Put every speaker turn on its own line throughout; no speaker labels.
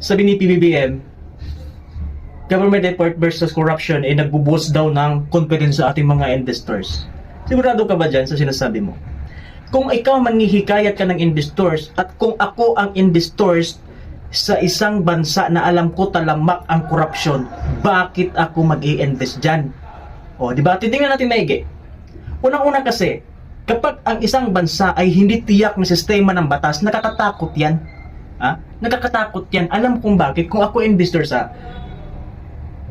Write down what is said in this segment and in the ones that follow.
sabi ni PBBM, government effort versus corruption ay nagbo-boost daw ng confidence sa ating mga investors. Sigurado ka ba dyan sa sinasabi mo? Kung ikaw manghihikayat ka ng investors at kung ako ang investors sa isang bansa na alam ko talamak ang corruption, bakit ako mag-i-invest dyan? O, di ba? Titingnan natin maigi. Unang-una kasi, kapag ang isang bansa ay hindi tiyak na sistema ng batas, nakakatakot yan. Ha? Nakakatakot yan. Alam kong bakit. Kung ako investor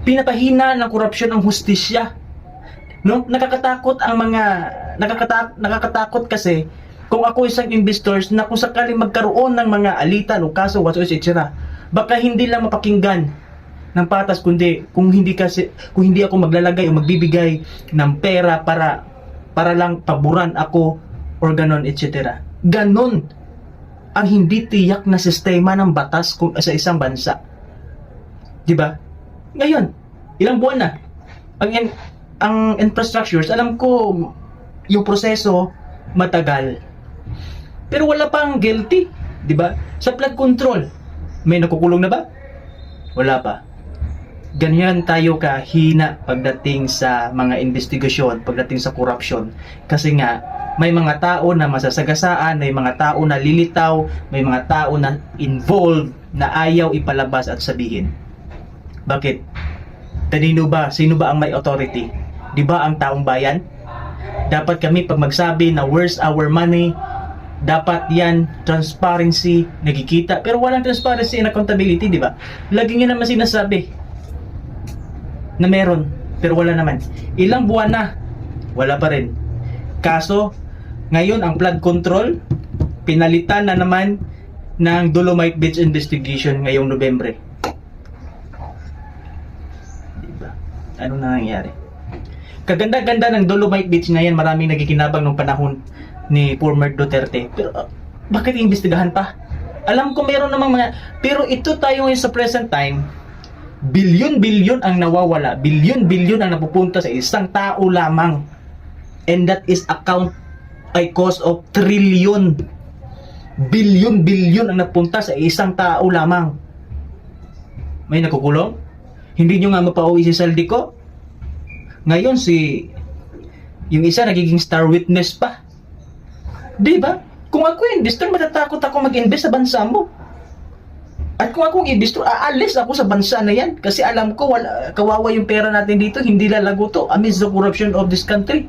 pinapahina ng korupsyon ang hustisya. No? Nakakatakot ang mga nakakatakot kasi kung ako isang investor na kung sakaling magkaroon ng mga alitan o kaso whatsoever etc. Baka hindi lang mapakinggan ng patas kundi kung hindi ako maglalagay o magbibigay ng pera para lang paboran ako or ganon etc. Ganon ang hindi tiyak na sistema ng batas kung sa isang bansa. 'Di ba? Ngayon, ilang buwan na ang infrastructures, alam ko yung proseso matagal. Pero wala pang guilty, 'di ba? Sa flood control, may nakukulong na ba? Wala pa. Ganyan tayo kahina pagdating sa mga investigasyon, pagdating sa corruption. Kasi nga, may mga tao na masasagasaan, may mga tao na lilitaw, may mga tao na involved na ayaw ipalabas at sabihin. Bakit? Kanino ba? Sino ba ang may authority? Di ba ang taong bayan? Dapat kami pag magsabi na where's our money, dapat yan transparency, nagkikita. Pero walang transparency and accountability, di ba? Lagi nga naman sinasabi na meron, pero wala naman. Ilang buwan na, wala pa rin. Kaso, ngayon ang flood control, pinalitan na naman ng Dolomite Beach investigation ngayong Nobyembre. Ano na nangyari? Kaganda-ganda ng Dolomite Beach ngayon, maraming nagikinabang nung panahon ni former Duterte. Pero bakit iimbestigahan pa? Alam ko meron namang mga, pero ito tayo ngayon sa present time, bilyon-bilyon ang nawawala, bilyon-bilyon ang napupunta sa isang tao lamang. And that is cost of trillion. Bilyon-bilyon ang napunta sa isang tao lamang. May nakukulong? Hindi nyo nga mapauwi si Saldico? Ngayon yung isa nagiging star witness pa. Di ba? Kung ako investor, matatakot ako mag-invest sa bansa mo. At kung akong investor, aalis ako sa bansa na yan. Kasi alam ko, kawawa yung pera natin dito, hindi lalago to amidst the corruption of this country.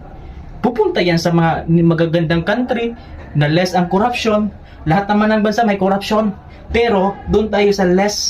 Pupunta yan sa mga magagandang country na less ang corruption. Lahat naman ng bansa may corruption. Pero doon tayo sa less